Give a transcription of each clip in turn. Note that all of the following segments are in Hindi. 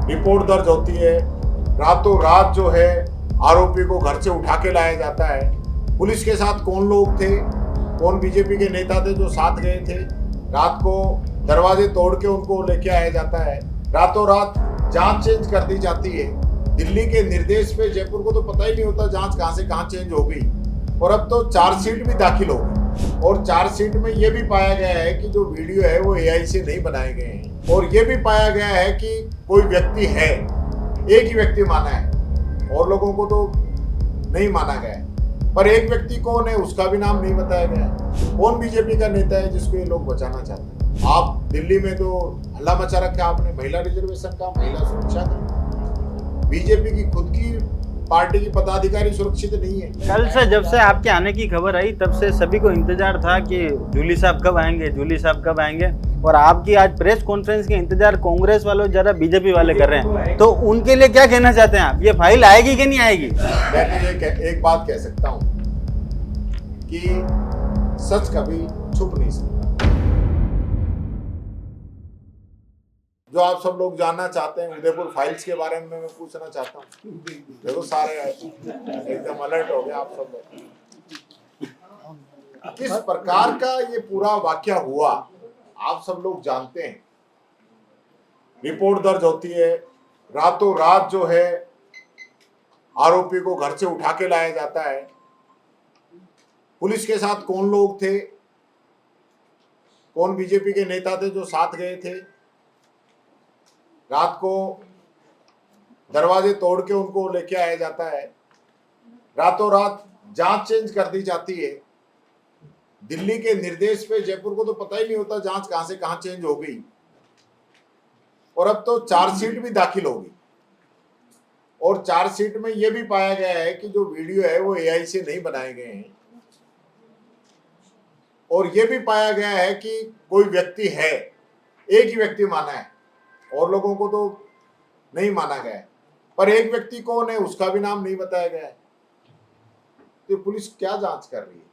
रिपोर्ट दर्ज होती है, रातों रात जो है आरोपी को घर से उठा के लाया जाता है। पुलिस के साथ कौन लोग थे, कौन बीजेपी के नेता थे जो साथ गए थे, रात को दरवाजे तोड़ के उनको लेके आया जाता है। रातों रात जांच चेंज कर दी जाती है। दिल्ली के निर्देश पे जयपुर को तो पता ही नहीं होता जांच कहां से कहां चेंज हो गई। और अब तो चार्जशीट भी दाखिल हो गई और चार्जशीट में ये भी पाया गया है कि जो वीडियो है वो एआई से नहीं बनाए गए हैं। और ये भी पाया गया है कि कोई व्यक्ति है, एक ही व्यक्ति माना है और लोगों को तो नहीं माना गया है। पर एक व्यक्ति कौन है उसका भी नाम नहीं बताया गया है। कौन बीजेपी का नेता है जिसको ये लोग बचाना चाहते हैं। आप दिल्ली में तो हल्ला मचा रखा आपने, महिला रिजर्वेशन का, महिला सुरक्षा का। बीजेपी की खुद की पार्टी की पदाधिकारी सुरक्षित नहीं है। कल से जब से आपके आने की खबर आई तब से सभी को इंतजार था कि जूली साहब कब आएंगे, जूली साहब कब आएंगे। और आपकी आज प्रेस कॉन्फ्रेंस के इंतजार कांग्रेस वालों ज़्यादा बीजेपी वाले कर रहे हैं, तो उनके लिए क्या कहना चाहते हैं आप? ये फाइल आएगी कि नहीं आएगी? मैं तो एक बात कह सकता हूँ कि सच कभी छुप नहीं सकता। जो आप सब लोग जानना चाहते हैं उदयपुर फाइल्स के बारे में मैं पूछना चाहता हूँ। देखो सारे एकदम अलर्ट हो गए आप सब लोग। किस प्रकार का ये पूरा वाकया हुआ आप सब लोग जानते हैं। रिपोर्ट दर्ज होती है, रातों रात जो है आरोपी को घर से उठा के लाया जाता है। पुलिस के साथ कौन लोग थे, कौन बीजेपी के नेता थे जो साथ गए थे, रात को दरवाजे तोड़ के उनको लेके आया जाता है। रातों रात जांच चेंज कर दी जाती है। दिल्ली के निर्देश पे जयपुर को तो पता ही नहीं होता जांच कहां से कहां चेंज हो गई। और अब तो चार्जशीट भी दाखिल हो गई और चार्जशीट में यह भी पाया गया है कि जो वीडियो है वो एआई से नहीं बनाए गए हैं। और यह भी पाया गया है कि कोई व्यक्ति है, एक ही व्यक्ति माना है और लोगों को तो नहीं माना गया है। पर एक व्यक्ति कौन है उसका भी नाम नहीं बताया गया है। तो पुलिस क्या जांच कर रही है?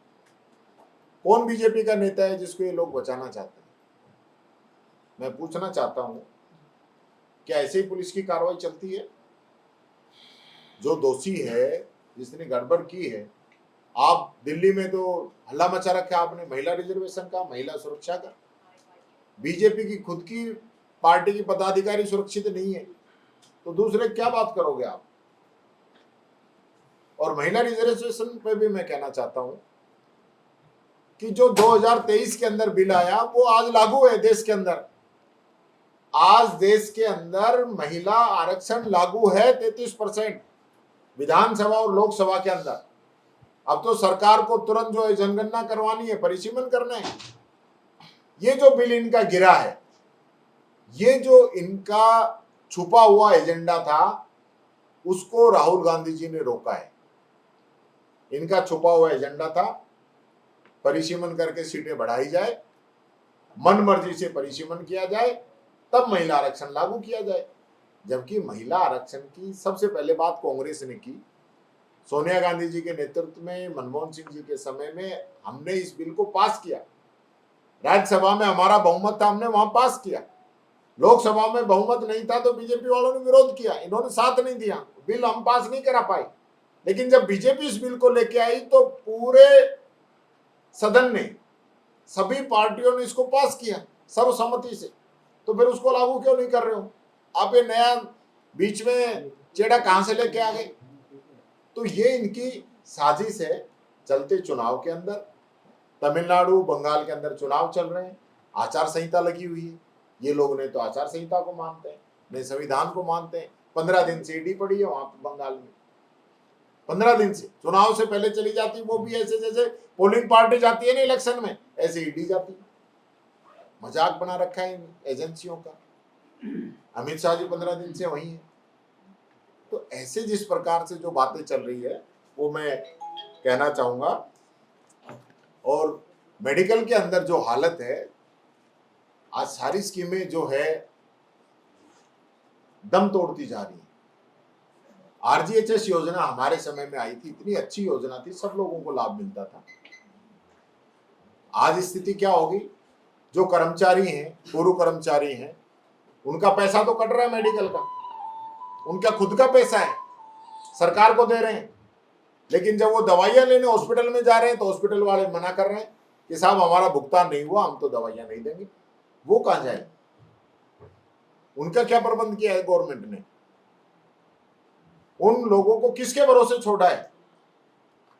कौन बीजेपी का नेता है जिसको ये लोग बचाना चाहते हैं? मैं पूछना चाहता हूं, क्या ऐसे ही पुलिस की कार्रवाई चलती है? जो दोषी है, जिसने गड़बड़ की है, आप दिल्ली में तो हल्ला मचा रखा आपने, महिला रिजर्वेशन का, महिला सुरक्षा का। बीजेपी की खुद की पार्टी की पदाधिकारी सुरक्षित नहीं है तो दूसरे क्या बात करोगे आप? और महिला रिजर्वेशन पे भी मैं कहना चाहता हूं कि जो 2023 के अंदर बिल आया वो आज लागू है देश के अंदर। आज देश के अंदर महिला आरक्षण लागू है 33% विधानसभा और लोकसभा के अंदर। अब तो सरकार को तुरंत जो है जनगणना करवानी है, परिसीमन करना है। ये जो बिल इनका गिरा है, ये जो इनका छुपा हुआ एजेंडा था उसको राहुल गांधी जी ने रोका है। इनका छुपा हुआ एजेंडा था परिसीमन करके सीटें बढ़ाई जाए, मन मर्जी से परिसीमन किया जाए, तब महिला आरक्षण लागू किया जाए। जबकि महिला आरक्षण की सबसे पहले बात कांग्रेस ने की। सोनिया गांधी जी के नेतृत्व में, मनमोहन सिंह जी के समय में हमने इस बिल को पास किया। राज्यसभा में हमारा बहुमत था, हमने वहां पास किया। लोकसभा में बहुमत नहीं था तो बीजेपी वालों ने विरोध किया, इन्होंने साथ नहीं दिया, बिल हम पास नहीं करा पाए। लेकिन जब बीजेपी इस बिल को लेके आई तो पूरे सदन ने, सभी पार्टियों ने इसको पास किया सर्वसम्मति से। तो फिर उसको लागू क्यों नहीं कर रहे हो आप? ये नया बीच में चेड़ा कहां से लेके आ गए? तो ये इनकी साजिश है। चलते चुनाव के अंदर तमिलनाडु, बंगाल के अंदर चुनाव चल रहे हैं, आचार संहिता लगी हुई है। ये लोग ने तो आचार संहिता को मानते हैं, नहीं संविधान को मानते हैं। 15 दिन से ईडी पड़ी है वहां पर बंगाल में, 15 दिन से। चुनाव से पहले चली जाती, वो भी ऐसे जैसे पोलिंग पार्टी जाती है ना इलेक्शन में, ऐसे ईडी जाती है। मजाक बना रखा है इन एजेंसियों का। अमित शाह जी 15 दिन से वही है। तो ऐसे जिस प्रकार से जो बातें चल रही है वो मैं कहना चाहूंगा। और मेडिकल के अंदर जो हालत है, आज सारी स्कीमें जो है दम तोड़ती जा रही है। आरजीएचएस योजना हमारे समय में आई थी, इतनी अच्छी योजना थी, सब लोगों को लाभ मिलता था। आज स्थिति क्या होगी? जो कर्मचारी हैं, पूर्व कर्मचारी हैं, उनका पैसा तो कट रहा है मेडिकल का। उनका खुद का पैसा है, सरकार को दे रहे हैं। लेकिन जब वो दवाइयां लेने हॉस्पिटल में जा रहे हैं तो हॉस्पिटल वाले मना कर रहे हैं कि साहब हमारा भुगतान नहीं हुआ, हम तो दवाइयां नहीं देंगे। वो कहां जाए? उनका क्या प्रबंध किया है गवर्नमेंट ने? उन लोगों को किसके भरोसे छोड़ा है?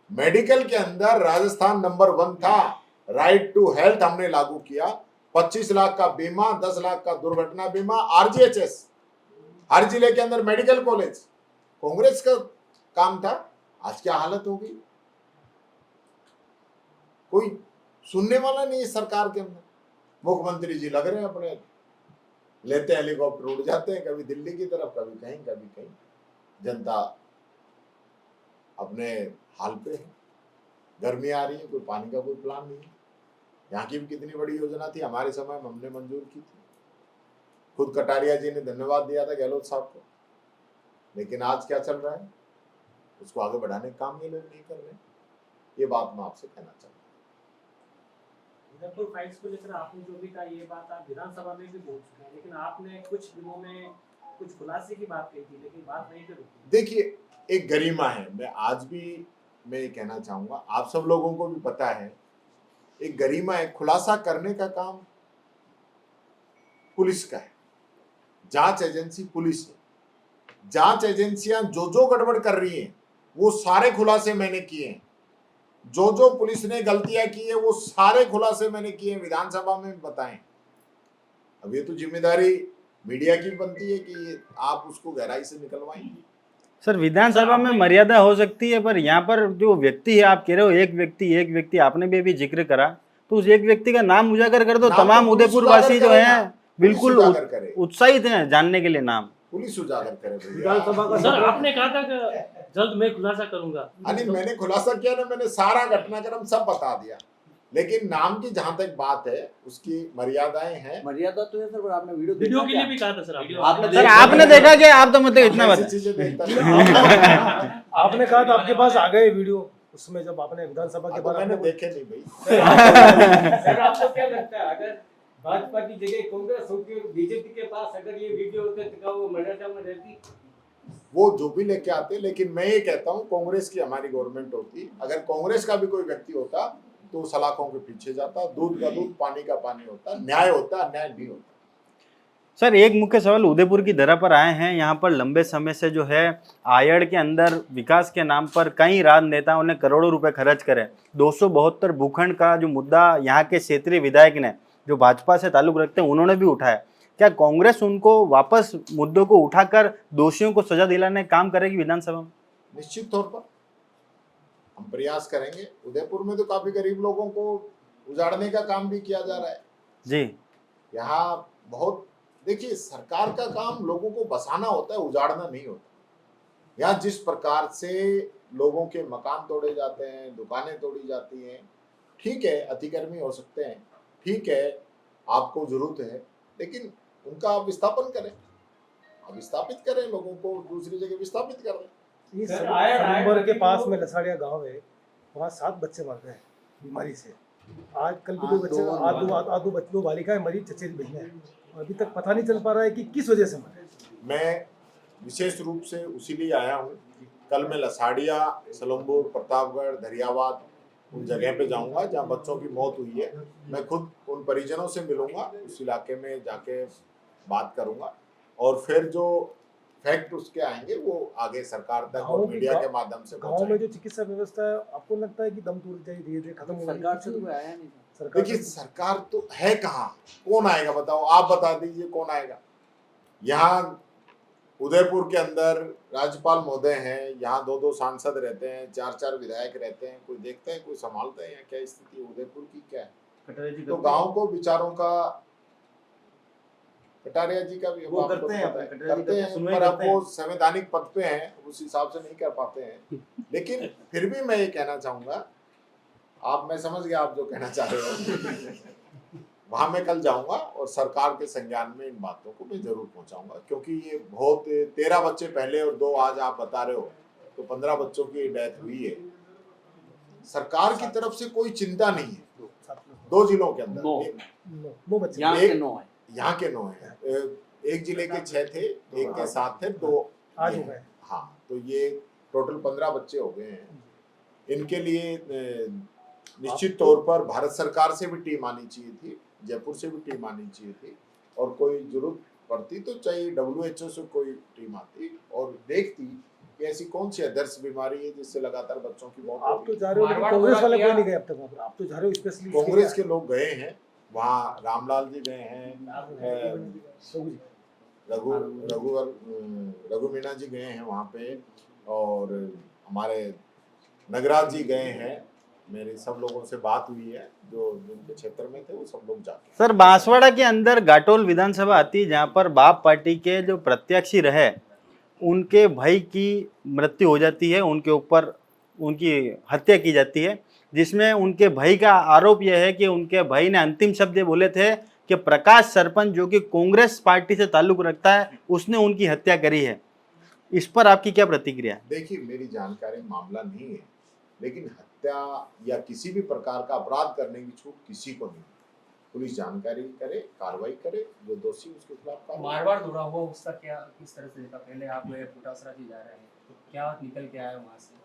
मेडिकल के अंदर राजस्थान नंबर 1 था। राइट टू हेल्थ हमने लागू किया, 25 लाख का बीमा, 10 लाख का दुर्घटना बीमा, RGHS, हर जिले के अंदर मेडिकल कॉलेज, कांग्रेस का काम था। आज क्या हालत हो गई? कोई सुनने वाला नहीं है सरकार के अंदर। मुख्यमंत्री जी लग रहे हैं अपने, लेते हेलीकॉप्टर उड़ जाते हैं, कभी दिल्ली की तरफ, कभी कहीं कभी कहीं। जनता अपने हाल पे है। गर्मी आ रही है, कोई पानी का कोई प्लान नहीं है। यहाँ की भी कितनी बड़ी योजना थी, हमारे समय में हमने मंजूर की थी। खुद कटारिया जी ने धन्यवाद दिया था गहलोत साहब को। लेकिन आज क्या चल रहा है, उसको आगे बढ़ाने का काम ये लोग नहीं कर रहे। ये बात मैं आपसे कहना चाहता हूँ। उदयपुर फाइल्स को लेकर आपने जो भी कहा, ये बात आप विधानसभा में भी बोल चुके हैं, लेकिन आपने कुछ दिनों में कुछ खुलासे की बात कही थी, लेकिन बात नहीं करी। देखिए, एक गरिमा है, मैं आज भी मैं ये कहना चाहूंगा, आप सब लोगों को भी पता है, एक गरिमा है। खुलासा करने का काम पुलिस का है, जांच एजेंसी पुलिस है। जांच एजेंसियां जो गड़बड़ कर रही हैं वो सारे खुलासे मैंने किए हैं। जो पुलिस ने गलतियां की है वो सारे खुलासे मैंने किए हैं, विधानसभा में बताएं। अब ये तो जिम्मेदारी मीडिया की बनती है कि आप उसको गहराई से निकलवाएंगे। सर, विधानसभा में मर्यादा हो सकती है, पर यहाँ पर जो व्यक्ति है, आप कह रहे हो एक व्यक्ति, आपने भी अभी जिक्र करा, तो उस एक व्यक्ति का नाम उजागर कर दो। तमाम उदयपुर वासी जो है बिल्कुल उत्साहित हैं जानने के लिए नाम। पुलिस उजागर करे। विधानसभा का सर आपने कहा था कि जल्द मैं खुलासा करूंगा। अरे मैंने खुलासा किया ना, मैंने सारा घटनाक्रम सब बता दिया। लेकिन नाम की जहां तक बात है, उसकी मर्यादाएं हैं। मर्यादा तो है सर, पर आपने वीडियो के लिए भी कहा था सर। आपने देखा कि आप तो मतलब इतना बता चीजें देखता आपने कहा था आपके पास आ गए वीडियो, उसमें जब आपने विधानसभा के बाद मैंने देखे नहीं भाई। सर आपको क्या लगता है, अगर भाजपा की जगह कांग्रेस होती और बीजेपी के पास अगर ये वीडियो होते तो वो मर्यादा में रहती? वो जो भी लेके आते, लेकिन मैं ये कहता हूँ कांग्रेस की हमारी गवर्नमेंट होती, अगर कांग्रेस का भी कोई व्यक्ति होता तो सलाखों के पीछे जाता, दूध का दूध पानी का पानी होता, न्याय होता, अन्याय नहीं होता। सर, एक मुख्य सवाल उदयपुर की धरा पर आए हैं। यहाँ पर लंबे समय से जो है आयड़ के अंदर विकास के नाम पर कई राजनेताओं ने करोड़ों रुपए खर्च करे। 272 भूखंड का जो मुद्दा यहाँ के क्षेत्रीय विधायक ने, जो भाजपा से ताल्लुक रखते हैं, उन्होंने भी उठाया। क्या कांग्रेस उनको वापस मुद्दों को उठाकर दोषियों को सजा दिलाने का काम करेगी विधानसभा में? निश्चित तौर पर हम प्रयास करेंगे। उदयपुर में तो काफी गरीब लोगों को उजाड़ने का काम भी किया जा रहा है जी। यहाँ बहुत, देखिए सरकार का काम लोगों को बसाना होता है, उजाड़ना नहीं होता। यहाँ जिस प्रकार से लोगों के मकान तोड़े जाते हैं, दुकानें तोड़ी जाती हैं, ठीक है अतिक्रमी हो सकते हैं, ठीक है आपको जरूरत है, लेकिन उनका आप विस्थापन करें, आप विस्थापित करें, लोगों को दूसरी जगह विस्थापित करें। सलम्बर के पास में लसाड़िया गांव है, वहाँ 7 बच्चे मर गए बीमारी से। आज कल भी 2 बच्चे, आज 2 बालिकाएं मरी, चचेरी बहनें। अभी तक पता नहीं चल पा रहा है कि किस वजह से मरे। मैं विशेष रूप से उसीलिए आया हूँ। कल मैं लसाड़िया, सलम्बुर, प्रतापगढ़, धरियावाद उन जगह पे जाऊंगा जहाँ बच्चों की मौत हुई है। मैं खुद उन परिजनों से मिलूंगा, उस इलाके में जाके बात करूंगा, और फिर जो फैक्ट उसके आएंगे वो आगे सरकार तक और मीडिया के माध्यम से गाँव में जो चिकित्सा व्यवस्था है, आपको लगता है कि दम तोड़ जाए, धीरे धीरे खत्म हो रही है? सरकार से तो कोई आया नहीं। देखिए सरकार तो है कहाँ, कौन आएगा बताओ, आप बता दीजिए कौन आएगा। यहाँ उदयपुर के अंदर राज्यपाल महोदय हैं, यहाँ 2-2 सांसद रहते हैं, 4-4 विधायक रहते हैं, कोई देखता है, कोई संभालता है? यहाँ क्या स्थिति है उदयपुर की, क्या है? तो गांव को विचारों का, कटारिया जी का भी वो करते हैं, पर अब वो संवैधानिक पद पे हैं, उस हिसाब से नहीं कर पाते हैं। लेकिन फिर भी मैं ये कहना चाहूंगा, आप, मैं समझ गया आप जो कहना चाह रहे हो, वहां मैं कल जाऊंगा और सरकार के संज्ञान में इन बातों को मैं जरूर पहुंचाऊंगा, क्योंकि ये बहुत 13 बच्चे पहले और 2 आज आप बता रहे हो, तो 15 बच्चों की डेथ हुई है। सरकार की तरफ से कोई चिंता नहीं है। 2 जिलों के अंदर 9 बच्चे, यहाँ के 9 है, यहाँ के 9 है, एक जिले के 6 थे, एक के 7 थे, 2 आज ये हो गए। है। हाँ, तो ये टोटल 15 बच्चे हो गए हैं। इनके लिए निश्चित तौर पर भारत सरकार से भी टीम आनी चाहिए थी, जयपुर से भी टीम आनी चाहिए थी, और कोई जरूरत पड़ती तो चाहिए WHO से कोई टीम आती और देखती कि ऐसी कौन सी आदर्श बीमारी है जिससे लगातार बच्चों की मौत हो आप तो रही है। जा रहे हो, लेकिन मारवाड़ कांग्रेस दौरा वाले किया। कोई नहीं गए अब तक वहाँ पर। आप तो जा रहे हो स्पेशली कांग्रेस के लोग गए हैं वहाँ, रामलाल जी गए हैं, रघु मीना जी गए हैं वहाँ पे, और हमारे नगराज जी गए हैं। मेरी सब लोगों से बात हुई है जो जिनके क्षेत्र में थे, वो सब लोग जाके। सर, बांसवाड़ा के अंदर घाटोल विधानसभा आती है, जहां पर बाप पार्टी के जो प्रत्याशी रहे उनके भाई की मृत्यु हो जाती है, उनके ऊपर उनकी हत्या की जाती है, जिसमें उनके भाई का आरोप यह है कि उनके भाई ने अंतिम शब्द ये बोले थे कि प्रकाश सरपंच जो कि कांग्रेस पार्टी से ताल्लुक रखता है, उसने उनकी हत्या करी है। इस पर आपकी क्या प्रतिक्रिया है? देखिए, मेरी जानकारी मामला नहीं है, लेकिन हत्या या किसी भी प्रकार का अपराध करने की छूट किसी को नहीं। पुलिस जानकारी करे, कार्रवाई करे, जो दोषी उसके खिलाफ कार्रवाई। मारवाड़ दौरा हुआ उसका क्या, किस तरह से देखा? पहले आप गए, पोटासरा जी जा रहे हैं, तो क्या निकल के आया वहाँ से?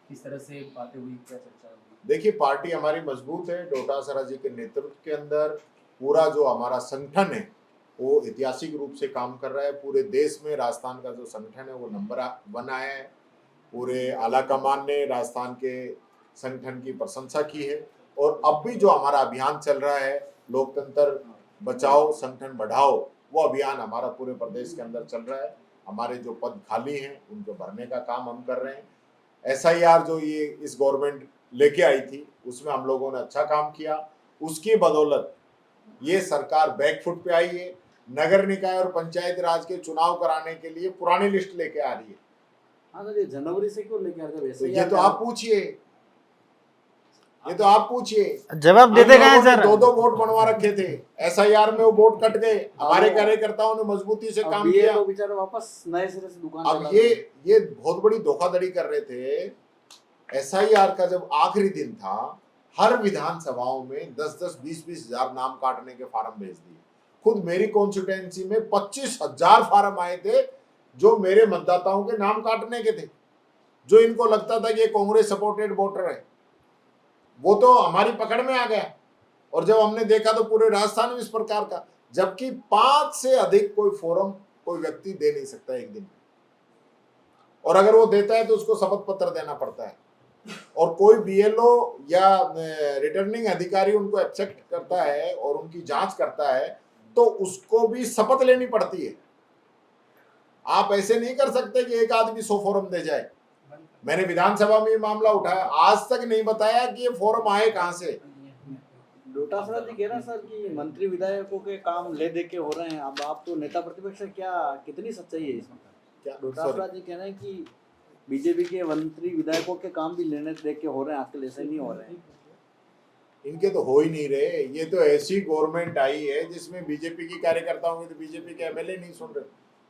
किस तरह से बातें हुई, क्या चर्चा हुई? देखिए, पार्टी हमारी मजबूत है। डोटासरा जी के नेतृत्व के अंदर पूरा जो हमारा संगठन है वो ऐतिहासिक रूप से काम कर रहा है। पूरे देश में राजस्थान का जो संगठन है वो नंबर 1 आया है। पूरे आला कमान ने राजस्थान के संगठन की प्रशंसा की है, और अब भी जो हमारा अभियान चल रहा है, लोकतंत्र बचाओ संगठन बढ़ाओ, वो अभियान हमारा पूरे प्रदेश के अंदर चल रहा है। हमारे जो पद खाली हैं उनको भरने का काम हम कर रहे हैं। SIR जो ये इस गवर्नमेंट लेके आई थी, उसमें हम लोगों ने अच्छा काम किया। उसकी बदौलत ये सरकार बैकफुट पे आई है। नगर निकाय और पंचायत राज के चुनाव कराने के लिए पुरानी लिस्ट लेके आ रही है। हाँ सर, ये जनवरी से क्यों लेके आ रहे थे? तो ये तो आप पूछिए, ये तो आप पूछिए। जवाब देते कहाँ हैं सर? 2-2 वोट बनवा रखे थे, SIR में वो वोट कट गए। हमारे कार्यकर्ताओं ने मजबूती से काम किया। तो बेचारे वापस नए सिरे से दुकान अब ये बहुत बड़ी धोखाधड़ी कर रहे थे। SIR का जब आखिरी दिन था, हर विधानसभाओं में 10-10, 20-20 हजार नाम काटने के फार्म भेज दिए। खुद मेरी कॉन्स्टिट्यूएंसी में 25,000 फार्म आए थे जो मेरे मतदाताओं के नाम काटने के थे, जो इनको लगता था कि ये कांग्रेस सपोर्टेड वोटर है। वो तो हमारी पकड़ में आ गया, और जब हमने देखा तो पूरे राजस्थान में इस प्रकार का, जबकि 5 से अधिक कोई फॉर्म कोई व्यक्ति दे नहीं सकता एक दिन में, और अगर वो देता है तो उसको शपथ पत्र देना पड़ता है, और कोई BLO या रिटर्निंग अधिकारी उनको एक्सेप्ट करता है और उनकी जांच करता है तो उसको भी शपथ लेनी पड़ती है। आप ऐसे नहीं कर सकते कि एक आदमी 100 फॉर्म दे जाए। मैंने विधानसभा में ये मामला उठाया, आज तक नहीं बताया कि ये फॉर्म आए कहां से। डोटासरा जी कह रहे हैं सर कि मंत्री विधायकों के काम ले दे के हो रहे हैं। अब आप तो नेता प्रतिपक्ष हैं, क्या कितनी सच्चाई है इसमें? क्या डोटासरा जी कह रहे हैं कि बीजेपी के मंत्री विधायकों के काम भी लेने दे के हो रहे हैं, आजकल ऐसे नहीं हो रहे हैं। इनके तो हो ही नहीं रहे। ये तो ऐसी गवर्नमेंट आई है जिसमें बीजेपी की कार्यकर्ताओं की तो बीजेपी के MLA नहीं सुन रहे,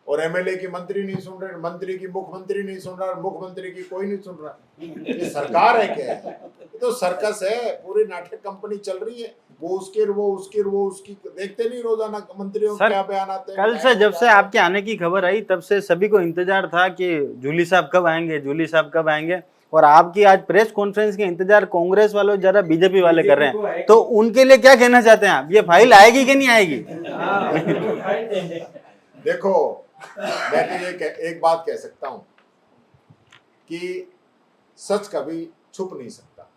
और MLA की मंत्री नहीं सुन रहे, मंत्री की मुख्यमंत्री नहीं सुन रहा, मुख्यमंत्री की कोई नहीं सुन रहा। ये सरकार है क्या? ये तो सर्कस है, पूरी नाटक कंपनी चल रही है। वो उसकी देखते नहीं रोजाना मंत्रियों के क्या बयान आते हैं। कल से जब से आपके आने की खबर आई तब से सभी को इंतजार था कि जूली साहब कब आएंगे, जूली साहब कब आएंगे, और आपकी आज प्रेस कॉन्फ्रेंस के इंतजार कांग्रेस वालों ज्यादा बीजेपी वाले कर रहे हैं। तो उनके लिए क्या कहना चाहते हैं आप? ये फाइल आएगी कि नहीं आएगी? देखो, मैं तो ये एक बात कह सकता हूं कि सच कभी छुप नहीं सकता।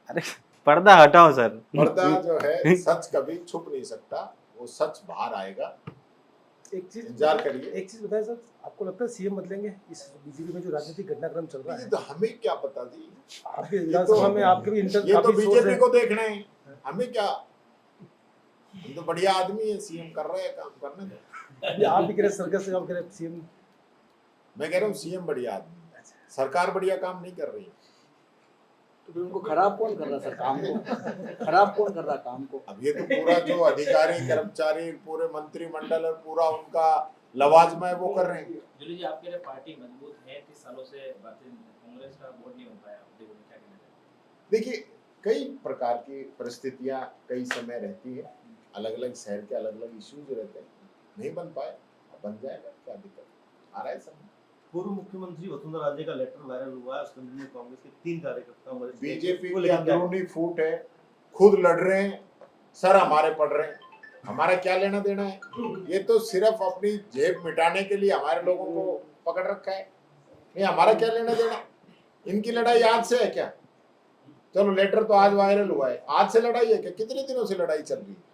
अरे पर्दा हटाओ सर। पर्दा जो है सच कभी छुप नहीं सकता, वो सच बाहर आएगा। एक चीज इंतजार करिए। एक चीज बताएं सर, आपको लगता है CM बदलेंगे इस बीजेपी में जो राजनीतिक घटनाक्रम चल रहा ये है? तो हमें क्या पता जी। आपके विधानसभा में आपके भी ये तो बीजेपी को देखना है, हमें क्या। हम तो बढ़िया आदमी है, CM कर रहे हैं, काम करने दो। आप भी कह रहे सर्कस से, आप कह रहे CM। मैं कह रहा हूँ CM बढ़िया आदमी है, सरकार बढ़िया काम नहीं कर रही है। तो फिर उनको खराब कौन कर रहा सर काम को? खराब कौन कर रहा काम को? अब ये तो पूरा जो अधिकारी कर्मचारी, पूरे मंत्रिमंडल और पूरा उनका लवाजमा है वो कर रहे हैं। जूली जी, आपके लिए पार्टी मजबूत है, 30 सालों से भारतीय कांग्रेस का वोट नहीं हो पाया, क्या कहना है? देखिए, कई प्रकार की परिस्थितियां कई समय रहती है, अलग अलग शहर के अलग अलग इश्यूज रहते हैं, नहीं बन पाए, अब बन जाएगा, क्या दिक्कत आ रहा है समय। पूर्व मुख्यमंत्री वसुंधरा राजे का लेटर वायरल हुआ है, उसके अंदर कांग्रेस के 3 कार्यकर्ताओं वरिष्ठ बीजेपी वो की लेकर क्या है? अंदरूनी फूट है, खुद लड़ रहे हैं, सर हमारे पढ़ रहे हैं, हमारा क्या लेना देना है? ये तो सिर्फ अपनी जेब मिटाने के लिए हमारे लोगों को पकड़ रखा है। नहीं, हमारा क्या लेना देना? इनकी लड़ाई आज से है क्या? चलो लेटर तो आज वायरल हुआ है, आज से लड़ाई है क्या? कितने दिनों से लड़ाई चल रही है?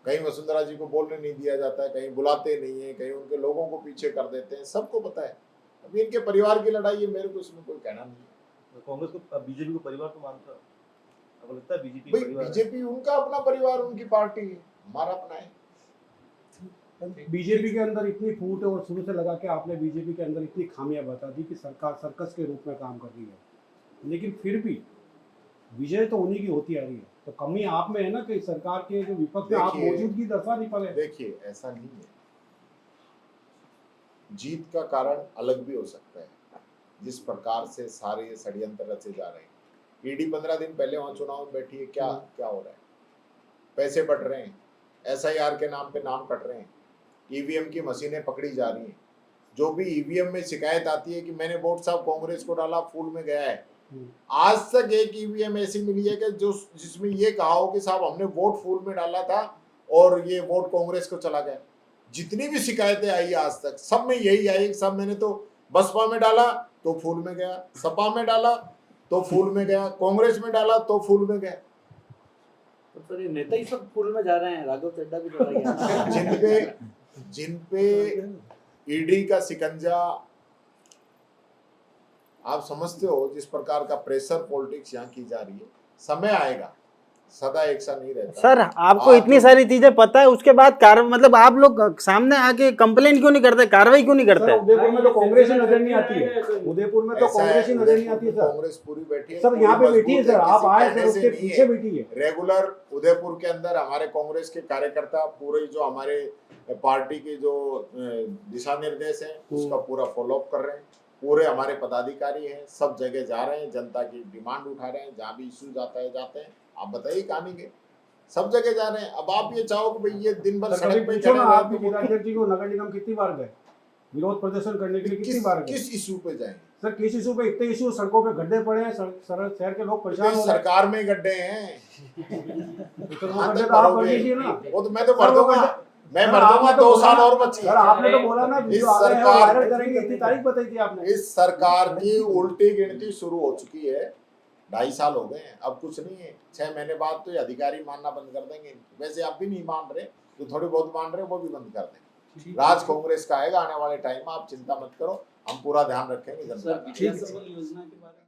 कहीं वसुंधरा जी को बोलने नहीं दिया जाता है, कहीं बुलाते नहीं है, कहीं उनके लोगों को पीछे कर देते हैं, सबको पता है। अभी इनके परिवार की लड़ाई है, मेरे को इसमें कोई कहना नहीं है। कांग्रेस को बीजेपी को परिवार तो मानता है, आपको लगता है बीजेपी भाई परिवार है? बीजेपी उनका अपना परिवार, उनकी पार्टी है, हमारा अपना है। बीजेपी के अंदर इतनी फूट है और शुरू से लगा के आपने बीजेपी के अंदर इतनी खामियां बता दी कि सरकार सर्कस के रूप में काम कर रही है, लेकिन फिर भी विजय तो उन्हीं की होती आ रही है। तो कमी आप में है ना कि सरकार के जो विपक्ष में आप देखिए, मौजूदगी दर्शा नहीं पा रहे। देखिए ऐसा नहीं है, जीत का कारण अलग भी हो सकता है। जिस प्रकार से सारे ये षड्यंत्र रचे जा रहे हैं, ईडी 15 दिन पहले वहां चुनाव में बैठी है, क्या क्या हो रहा है? पैसे बट रहे हैं, एसआईआर के नाम पे नाम कट रहे हैं, ईवीएम की मशीनें पकड़ी जा रही हैं। जो भी ईवीएम में शिकायत आती है कि मैंने वोट साहब कांग्रेस को डाला, फूल में गया है, आज तक एक ईवीएम ऐसी मिली है कि जो जिसमें ये कहा हो कि साहब हमने वोट फूल में डाला था और ये वोट कांग्रेस को चला गया। जितनी भी शिकायतें आई आज तक, सब में यही आई कि साहब मैंने तो बसपा में डाला तो फूल में गया, सपा में डाला तो फूल में गया, कांग्रेस में डाला तो फूल में गया। तो सर ये नेता ही सब फूल में जा रहे हैं, राघव चड्ढा भी तो रही है। जिन पे ईडी का शिकंजा, आप समझते हो जिस प्रकार का प्रेशर पॉलिटिक्स यहाँ की जा रही है, समय आएगा, सदा एक सा नहीं रहता। सर आपको इतनी सारी चीजें पता है, उसके बाद मतलब आप लोग सामने आके कंप्लेंट क्यों नहीं करते, कार्रवाई क्यों नहीं करते? उदयपुर में तो कांग्रेस ही नजर नहीं आती है, उदयपुर में तो ऐसा है, कांग्रेस ही नजर नहीं आती है सर। कांग्रेस पूरी बैठी है सर यहाँ पे बैठी है सर, आप आए सर उसके पीछे बैठी है। रेगुलर उदयपुर के अंदर हमारे कांग्रेस के कार्यकर्ता पूरे जो हमारे पार्टी के जो दिशा निर्देश है उसका पूरा फॉलोअप कर रहे हैं। पूरे हमारे पदाधिकारी हैं, सब जगह जा रहे हैं, जनता की डिमांड उठा रहे हैं, जहाँ भी इश्यूज आता है जाते हैं। आप बताइए कहाँ नहीं गए, सब जगह जा रहे हैं। अब आप ये चाहो कि भाई ये दिन भर सड़क पे पूछो ना, आप जिलाध्यक्ष जी को नगर निगम कितनी बार गए विरोध प्रदर्शन करने के लिए, कितनी बार गए? किस इशू पे जाएंगे सर? किस इशू पे? इतने इशू, सड़कों पे गड्ढे पड़े हैं, शहर के लोग परेशान हो रहे हैं। सरकार में गड्ढे हैं, तो वो गड्ढे तो आप भर दीजिए ना। वो तो मैं तो भर दूंगा, मैं भर दूंगा, 2 साल और बची। सर आपने तो बोला ना इस सरकार वायरल करेंगे, इतनी तारीख बताई थी आपने। इस सरकार की उल्टी गिनती शुरू हो चुकी है, 2.5 साल हो गए हैं, अब कुछ नहीं है। 6 महीने बाद तो ये अधिकारी मानना बंद कर देंगे। वैसे आप भी नहीं मान रहे, जो थोड़ी बहुत मान रहे वो भी बंद कर देंगे। राज कांग्रेस का आएगा आने वाले टाइम में, आप चिंता मत करो, हम पूरा ध्यान रखेंगे जनता का। योजना के बारे में